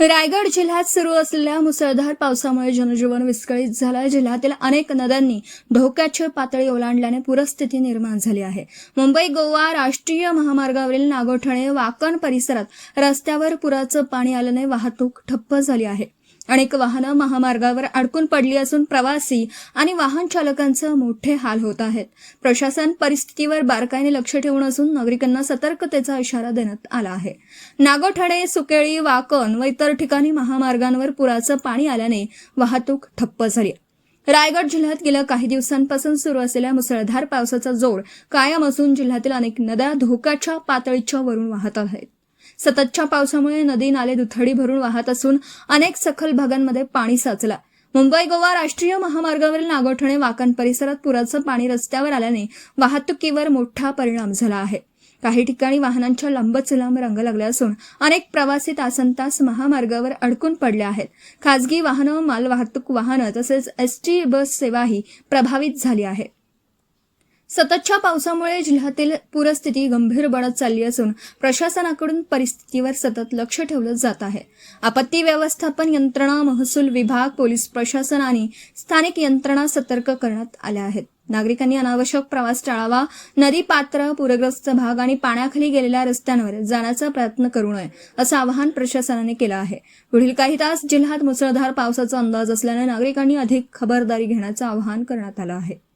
रायगड जिल्ह्यात सुरू असलेल्या मुसळधार पावसामुळे जनजीवन विस्कळीत झालं. जिल्ह्यातील अनेक नद्यांनी धोक्याची पातळी ओलांडल्याने पूरस्थिती निर्माण झाली आहे. मुंबई गोवा राष्ट्रीय महामार्गावरील नागोठणे वाकण परिसरात रस्त्यावर पुराचं पाणी आल्याने वाहतूक ठप्प झाली आहे. अनेक वाहनं महामार्गावर अडकून पडली असून प्रवासी आणि वाहन चालकांचे मोठे हाल होत आहेत. प्रशासन परिस्थितीवर बारकाईने लक्ष ठेवून असून नागरिकांना सतर्कतेचा इशारा देण्यात आला आहे. नागोठणे, सुकेळी, वाकण व इतर ठिकाणी महामार्गांवर पुराचं पाणी आल्याने वाहतूक ठप्प झाली. रायगड जिल्ह्यात गेल्या काही दिवसांपासून सुरू असलेल्या मुसळधार पावसाचा जोर कायम असून जिल्ह्यातील अनेक नद्या धोक्याच्या पातळीच्या वरून वाहत आहेत. सततच्या पावसामुळे नदी नाले दुथडी भरून वाहत असून अनेक सखल भागांमध्ये पाणी साचलं. मुंबई गोवा राष्ट्रीय महामार्गावरील नागोठणे वाकण परिसरात पुराचं पाणी रस्त्यावर आल्याने वाहतुकीवर मोठा परिणाम झाला आहे. काही ठिकाणी वाहनांच्या लांबच लांब रांगा लागल्या असून अनेक प्रवासी तासनतास महामार्गावर अडकून पडले आहेत. खासगी वाहनं, मालवाहतूक वाहनं तसेच एसटी बस सेवाही प्रभावित झाली आहे. सततच्या पावसामुळे जिल्ह्यातील पूरस्थिती गंभीर बनत चालली असून प्रशासनाकडून परिस्थितीवर सतत लक्ष ठेवलं जात आहे. आपत्ती व्यवस्थापन यंत्रणा, महसूल विभाग, पोलीस प्रशासन आणि स्थानिक यंत्रणा सतर्क करण्यात आल्या आहेत. नागरिकांनी अनावश्यक प्रवास टाळावा. नदी पात्र, पूरग्रस्त भाग आणि पाण्याखाली गेलेल्या रस्त्यांवर जाण्याचा प्रयत्न करू नये असं आवाहन प्रशासनाने केलं आहे. पुढील काही तास जिल्ह्यात मुसळधार पावसाचा अंदाज असल्याने नागरिकांनी अधिक खबरदारी घेण्याचं आवाहन करण्यात आलं आहे.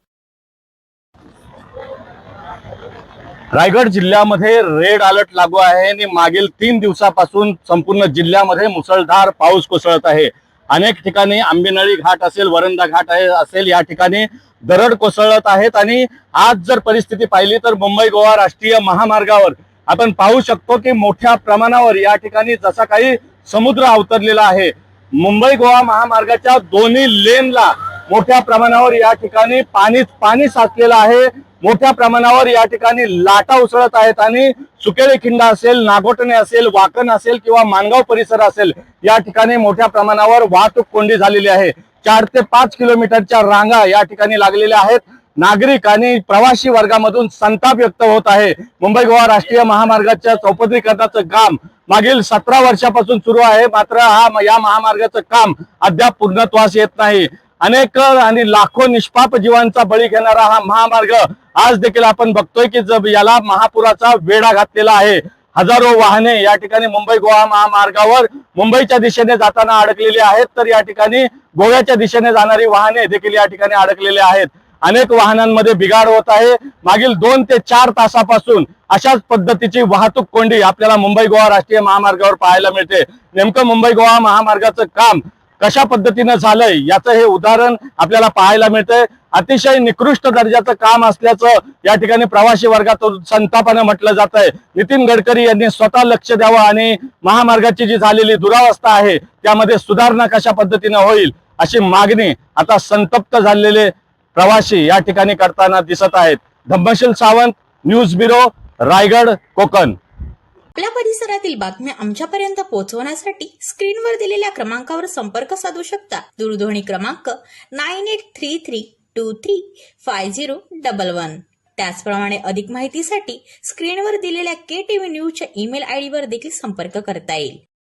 रायगड जिल्ह्यामध्ये रेड अलर्ट लागू आहे आणि मागील 3 दिवसापासून संपूर्ण जिल्ह्यामध्ये मुसळधार पाऊस कोसळत आहे. अनेक ठिकाणी आंबेनळी घाट असेल, वरंदा घाट असेल, या ठिकाणी दरड कोसळत आहेत. आणि आज जर परिस्थिती पाहिली तर मुंबई गोवा राष्ट्रीय महामार्गावर आपण पाहू शकतो की मोठ्या प्रमाणावर या ठिकाणी जसा काही समुद्र अवतरलेला आहे. मुंबई गोवा महामार्गाच्या दोन्ही लेनला मोठ्या प्रमाणावर या ठिकाणी पाणी साचलेलं आहे. मोठ्या प्रमाणावर या ठिकाणी लाटा उसळत आहेत आणि सुकेळी खिंडा असेल, नागोठणे असेल, वाकण असेल किंवा माणगाव परिसर असेल, या ठिकाणी मोठ्या प्रमाणावर वाहतूक कोंडी झालेली आहे. 4 ते 5 किलोमीटरच्या रांगा या ठिकाणी लागलेल्या आहेत. नागरिक आणि प्रवासी वर्गामधून संताप व्यक्त होत आहे. मुंबई गोवा राष्ट्रीय महामार्गाच्या चौपदरीकरणाचं काम मागील 17 वर्षापासून सुरू आहे, मात्र या महामार्गाचं काम अद्याप पूर्णत्वास येत नाही. अनेक आणि लाखो निष्पाप जीवांचा बळी घेणारा हा महामार्ग आज देखील आपण बघतोय की याला महापुराचा वेढा घातलेला आहे. हजारो वाहने या ठिकाणी मुंबई गोवा महामार्गावर मुंबईच्या दिशेने जाताना अडकलेली आहेत, तर या ठिकाणी गोव्याच्या दिशेने जाणारी वाहने देखील या ठिकाणी अडकलेले आहेत. अनेक वाहनांमध्ये बिघाड होत आहे. मागील 2 ते 4 तासापासून अशाच पद्धतीची वाहतूक कोंडी आपल्याला मुंबई गोवा राष्ट्रीय महामार्गावर पाहायला मिळते. नेमकं मुंबई गोवा महामार्गाचं काम कशा पद्धतीनं झालंय याचं हे उदाहरण आपल्याला पाहायला मिळतंय. अतिशय निकृष्ट दर्जाचं काम असल्याचं या ठिकाणी प्रवासी वर्गातून संतापाने म्हटलं जात आहे. नितीन गडकरी यांनी स्वतः लक्ष द्यावं आणि महामार्गाची जी झालेली दुरावस्था आहे त्यामध्ये सुधारणा कशा पद्धतीनं होईल अशी मागणी आता संतप्त झालेले प्रवासी या ठिकाणी करताना दिसत आहेत. Dhammasheel Sawant, news bureau, Raigad, Konkan. आपल्या परिसरातील बातम्या आमच्यापर्यंत पोहोचवण्यासाठी स्क्रीनवर दिलेल्या क्रमांकावर संपर्क साधू शकता. दूरध्वनी क्रमांक 9833235011. त्याचप्रमाणे अधिक माहितीसाठी स्क्रीनवर दिलेल्या KTV न्यूजच्या ईमेल आयडी वर देखील संपर्क करता येईल.